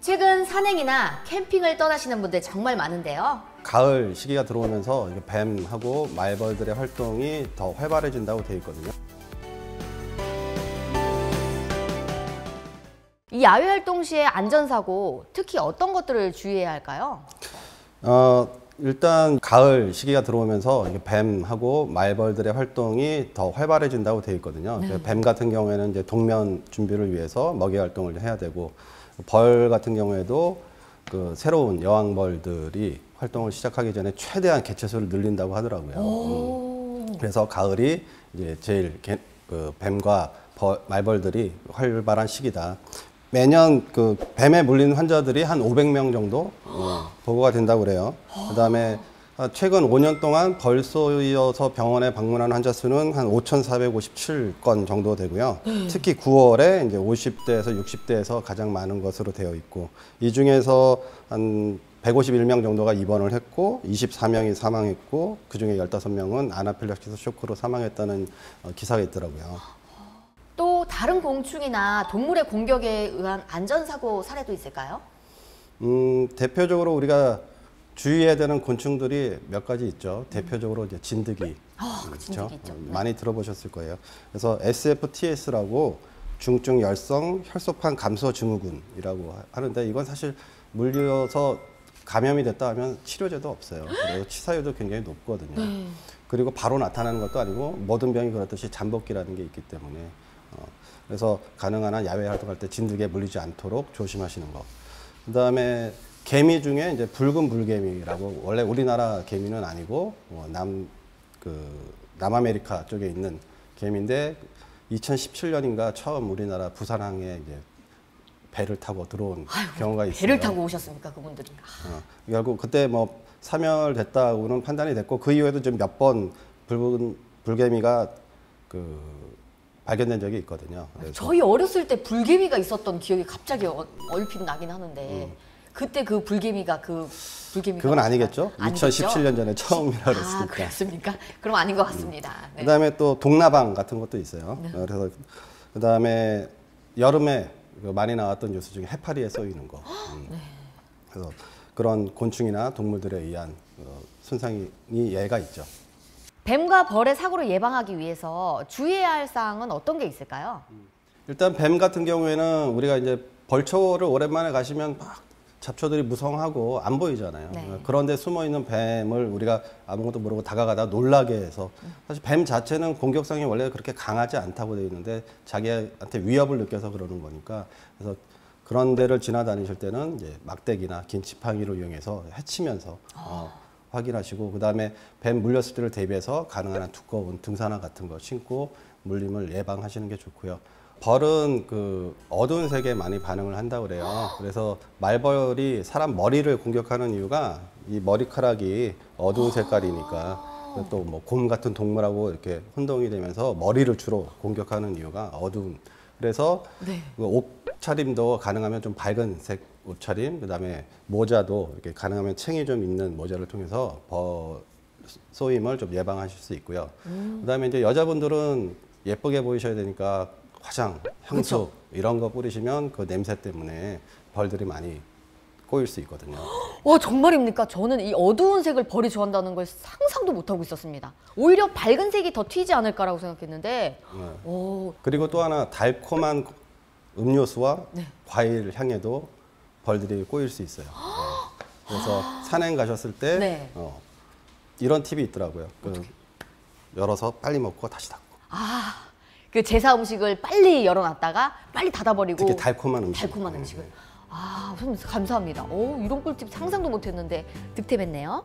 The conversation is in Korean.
최근 산행이나 캠핑을 떠나시는 분들 정말 많은데요. 가을 시기가 들어오면서 뱀하고 말벌들의 활동이 더 활발해진다고 되어 있거든요. 이 야외 활동 시의 안전사고, 특히 어떤 것들을 주의해야 할까요? 일단 가을 시기가 들어오면서 뱀하고 말벌들의 활동이 더 활발해진다고 되어 있거든요. 뱀 같은 경우에는 이제 동면 준비를 위해서 먹이 활동을 해야 되고, 벌 같은 경우에도 그 새로운 여왕벌들이 활동을 시작하기 전에 최대한 개체수를 늘린다고 하더라고요. 그래서 가을이 이제 제일 뱀과 말벌들이 활발한 시기다. 매년 그 뱀에 물린 환자들이 한 500명 정도 보고가 된다고 그래요. 그다음에 최근 5년 동안 벌쏘여서 병원에 방문한 환자 수는 한 5,457건 정도 되고요. 특히 9월에 이제 50대에서 60대에서 가장 많은 것으로 되어 있고, 이 중에서 한 151명 정도가 입원을 했고 24명이 사망했고, 그중에 15명은 아나필락시스 쇼크로 사망했다는 기사가 있더라고요. 또 다른 공충이나 동물의 공격에 의한 안전사고 사례도 있을까요? 대표적으로 우리가 주의해야 되는 곤충들이 몇 가지 있죠. 대표적으로 이제 진드기. 진드기 있죠. 많이 들어보셨을 거예요. 그래서 SFTS라고 중증 열성 혈소판 감소 증후군이라고 하는데, 이건 사실 물려서 감염이 됐다 하면 치료제도 없어요. 그리고 치사율도 굉장히 높거든요. 그리고 바로 나타나는 것도 아니고, 모든 병이 그렇듯이 잠복기라는 게 있기 때문에 그래서 가능한 한 야외 활동할 때 진드기에 물리지 않도록 조심하시는 거. 그다음에 개미 중에 이제 붉은 불개미라고, 원래 우리나라 개미는 아니고 남아메리카 쪽에 있는 개미인데, 2017년인가 처음 우리나라 부산항에 이제 배를 타고 들어온 경우가 있어요. 배를 타고 오셨습니까, 그분들이? 결국 그때 뭐 사멸됐다고는 판단이 됐고, 그 이후에도 좀 몇 번 붉은 불개미가 발견된 적이 있거든요. 그래서 저희 어렸을 때 불개미가 있었던 기억이 갑자기 얼핏 나긴 하는데, 그때 그 불개미가 그건 아니겠죠? 2017년 전에 처음이라 그랬으니까. 그렇습니까? 그럼 아닌 것 같습니다. 네. 그다음에 또 동나방 같은 것도 있어요. 그래서 그다음에 여름에 많이 나왔던 뉴스 중에 해파리에 쏘이는 거. 그래서 그런 곤충이나 동물들에 의한 손상이 예가 있죠. 뱀과 벌의 사고를 예방하기 위해서 주의해야 할 사항은 어떤 게 있을까요? 일단 뱀 같은 경우에는 우리가 이제 벌초를 오랜만에 가시면 막 잡초들이 무성하고 안 보이잖아요. 그런데 숨어 있는 뱀을 우리가 아무것도 모르고 다가가다 놀라게 해서, 사실 뱀 자체는 공격성이 원래 그렇게 강하지 않다고 되어 있는데 자기한테 위협을 느껴서 그러는 거니까, 그래서 그런 데를 지나다니실 때는 이제 막대기나 긴 지팡이를 이용해서 해치면서 확인하시고, 그다음에 뱀 물렸을 때를 대비해서 가능한 한 두꺼운 등산화 같은 거 신고 물림을 예방하시는 게 좋고요. 벌은 어두운 색에 많이 반응을 한다고 그래요. 그래서 말벌이 사람 머리를 공격하는 이유가 이 머리카락이 어두운 색깔이니까, 또 뭐 곰 같은 동물하고 이렇게 혼동이 되면서 머리를 주로 공격하는 이유가 어두운. 그래서 그 옷차림도 가능하면 좀 밝은 색 옷차림, 그다음에 모자도 이렇게 가능하면 챙이 좀 있는 모자를 통해서 쏘임을 좀 예방하실 수 있고요. 그다음에 이제 여자분들은 예쁘게 보이셔야 되니까 화장, 향수 이런 거 뿌리시면 그 냄새 때문에 벌들이 많이 꼬일 수 있거든요. 와, 정말입니까? 저는 이 어두운 색을 벌이 좋아한다는 걸 상상도 못하고 있었습니다. 오히려 밝은 색이 더 튀지 않을까라고 생각했는데. 그리고 또 하나, 달콤한 음료수와 과일 향에도 벌들이 꼬일 수 있어요. 그래서 산행 가셨을 때 이런 팁이 있더라고요. 열어서 빨리 먹고 다시 닫고. 그 제사 음식을 빨리 열어놨다가 빨리 닫아버리고. 특히 달콤한 음식. 선생님 감사합니다. 이런 꿀팁 상상도 못했는데 득템했네요.